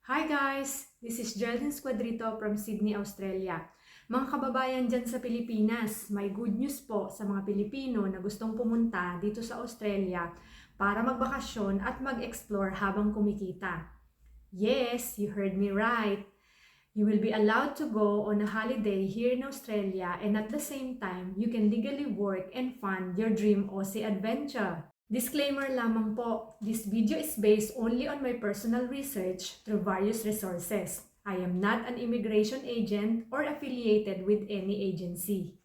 Hi guys! This is Geraldine Squadrito from Sydney, Australia. Mga kababayan dyan sa Pilipinas, may good news po sa mga Pilipino na gustong pumunta dito sa Australia para magbakasyon at mag-explore habang kumikita. Yes, you heard me right. You will be allowed to go on a holiday here in Australia and at the same time, you can legally work and fund your dream Aussie adventure. Disclaimer lamang po, this video is based only on my personal research through various resources. I am not an immigration agent or affiliated with any agency.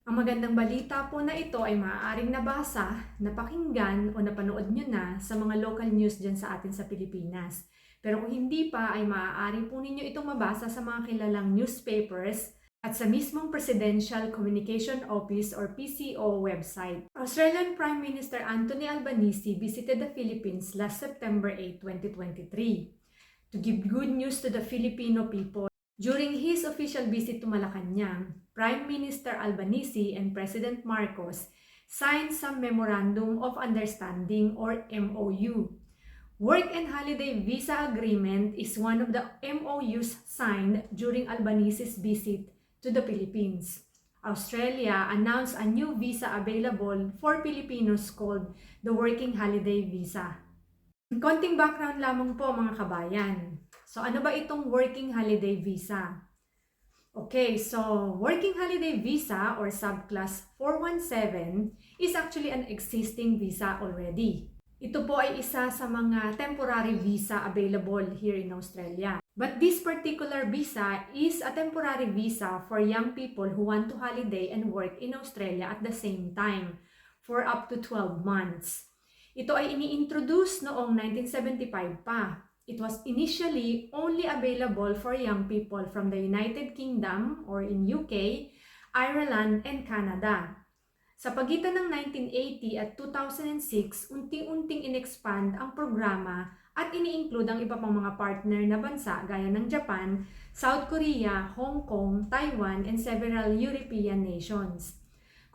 Ang magandang balita po na ito ay maaaring nabasa, napakinggan o napanood nyo na sa mga local news dyan sa atin sa Pilipinas. Pero kung hindi pa ay maaari po ninyo itong mabasa sa mga kilalang newspapers at sa mismong Presidential Communication Office or PCO website. Australian Prime Minister Anthony Albanese visited the Philippines last September 8, 2023 to give good news to the Filipino people. During his official visit to Malacañang, Prime Minister Albanese and President Marcos signed some Memorandum of Understanding or MOU. Work and Holiday Visa Agreement is one of the MOUs signed during Albanese's visit to the Philippines. Australia announced a new visa available for Filipinos called the Working Holiday Visa. Konting background lamang po mga kabayan. So ano ba itong Working Holiday Visa? Okay, so Working Holiday Visa or Subclass 417 is actually an existing visa already. Ito po ay isa sa mga temporary visa available here in Australia. But this particular visa is a temporary visa for young people who want to holiday and work in Australia at the same time for up to 12 months. Ito ay ini-introduce noong 1975 pa. It was initially only available for young people from the United Kingdom or in UK, Ireland, and Canada. Sa pagitan ng 1980 at 2006, unti-unting in-expand ang programa at ini-include ang iba pang mga partner na bansa gaya ng Japan, South Korea, Hong Kong, Taiwan, and several European nations.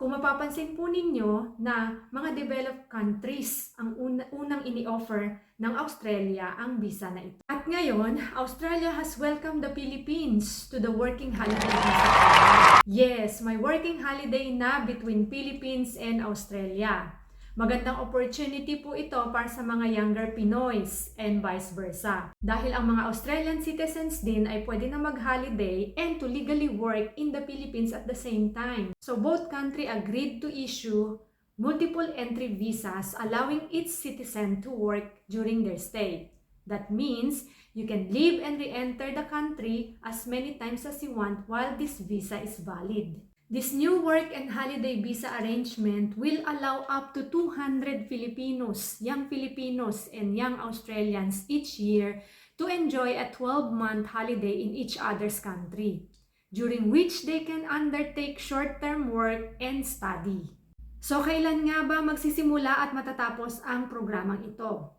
Kung mapapansin po ninyo na mga developed countries ang unang ini-offer ng Australia ang visa na ito. At ngayon, Australia has welcomed the Philippines to the Working Holiday Visa program. Yes, may working holiday na between Philippines and Australia. Magandang opportunity po ito para sa mga younger Pinoys and vice versa. Dahil ang mga Australian citizens din ay pwede na mag-holiday and to legally work in the Philippines at the same time. So both countries agreed to issue multiple entry visas allowing each citizen to work during their stay. That means you can leave and re-enter the country as many times as you want while this visa is valid. This new work and holiday visa arrangement will allow up to 200 Filipinos, young Filipinos and young Australians each year to enjoy a 12-month holiday in each other's country, during which they can undertake short-term work and study. So kailan nga ba magsisimula at matatapos ang programang ito?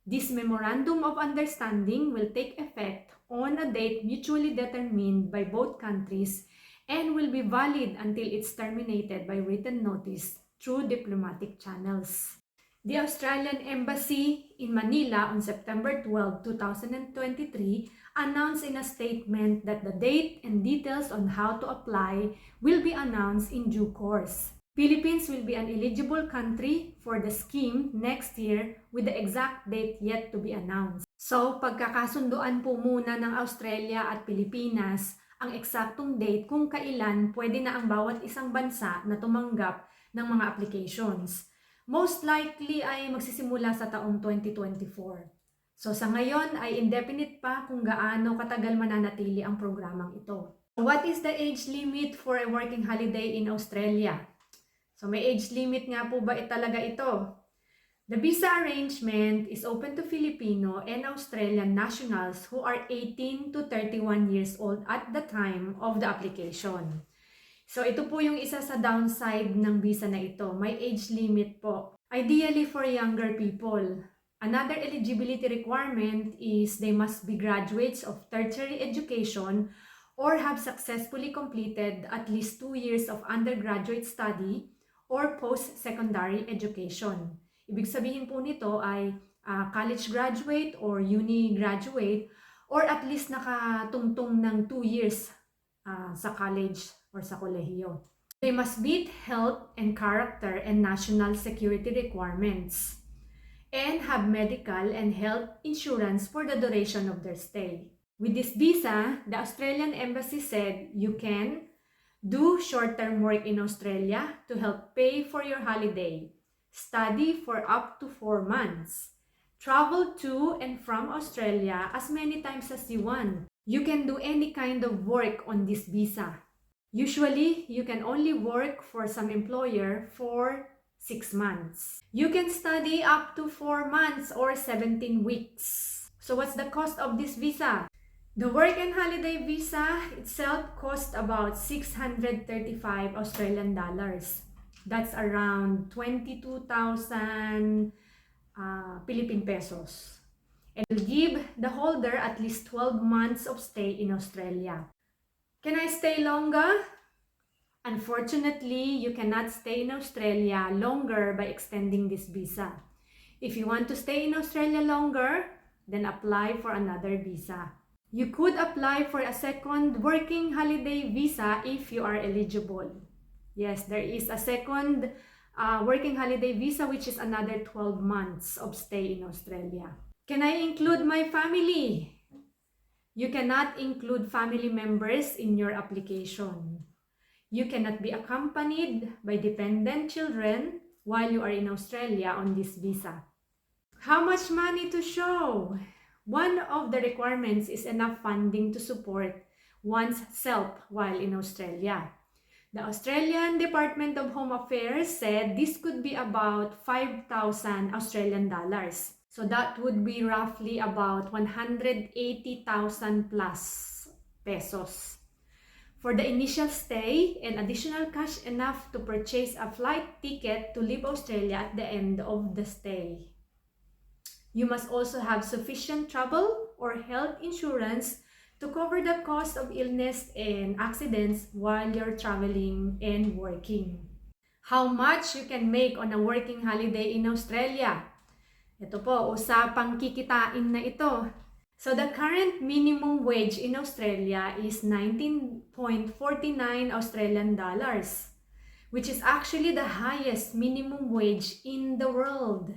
This Memorandum of Understanding will take effect on a date mutually determined by both countries and will be valid until it's terminated by written notice through diplomatic channels. The Australian Embassy in Manila on September 12, 2023 announced in a statement that the date and details on how to apply will be announced in due course. Philippines will be an eligible country for the scheme next year with the exact date yet to be announced. So, pagkakasunduan po muna ng Australia at Pilipinas ang eksaktong date kung kailan pwede na ang bawat isang bansa na tumanggap ng mga applications. Most likely ay magsisimula sa taong 2024. So sa ngayon ay indefinite pa kung gaano katagal mananatili ang programang ito. What is the age limit for a working holiday in Australia? So may age limit nga po ba talaga ito? The visa arrangement is open to Filipino and Australian nationals who are 18 to 31 years old at the time of the application. So ito po yung isa sa downside ng visa na ito. May age limit po. Ideally for younger people. Another eligibility requirement is they must be graduates of tertiary education or have successfully completed at least 2 years of undergraduate study or post-secondary education. Ibig sabihin po nito ay college graduate or uni graduate or at least nakatungtong ng 2 years sa college or sa kolehiyo. They must meet health and character and national security requirements and have medical and health insurance for the duration of their stay. With this visa, the Australian Embassy said you can do short-term work in Australia to help pay for your holiday, study for up to 4 months, travel to and from Australia as many times as you want. You can do any kind of work on this visa. Usually, you can only work for some employer for 6 months. You can study up to 4 months or 17 weeks. So what's the cost of this visa? The work and holiday visa itself cost about 635 Australian dollars. That's around 22,000 Philippine pesos. And will give the holder at least 12 months of stay in Australia. Can I stay longer? Unfortunately, you cannot stay in Australia longer by extending this visa. If you want to stay in Australia longer, then apply for another visa. You could apply for a second working holiday visa if you are eligible. Yes, there is a second working holiday visa which is another 12 months of stay in Australia. Can I include my family? You cannot include family members in your application. You cannot be accompanied by dependent children while you are in Australia on this visa. How much money to show? One of the requirements is enough funding to support one's self while in Australia. The Australian Department of Home Affairs said this could be about 5,000 Australian dollars. So that would be roughly about 180,000 plus pesos. For the initial stay and additional cash enough to purchase a flight ticket to leave Australia at the end of the stay. You must also have sufficient travel or health insurance to cover the cost of illness and accidents while you're traveling and working. How much you can make on a working holiday in Australia? Ito po, usapang kikitain na ito. So the current minimum wage in Australia is 19.49 Australian dollars, which is actually the highest minimum wage in the world.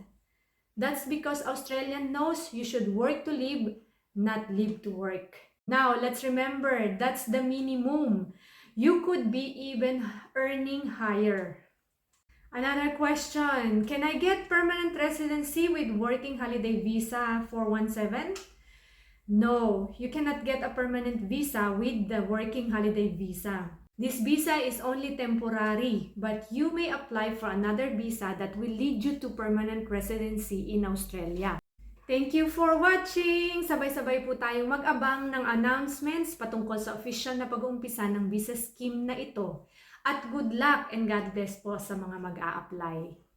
That's because Australia knows you should work to live, not live to work. Now, let's remember, that's the minimum. You could be even earning higher. Another question, can I get permanent residency with working holiday visa 417? No, you cannot get a permanent visa with the working holiday visa. This visa is only temporary, but you may apply for another visa that will lead you to permanent residency in Australia. Thank you for watching! Sabay-sabay po tayong mag-abang ng announcements patungkol sa official na pag-uumpisa ng visa scheme na ito. At good luck and God bless po sa mga mag-a-apply.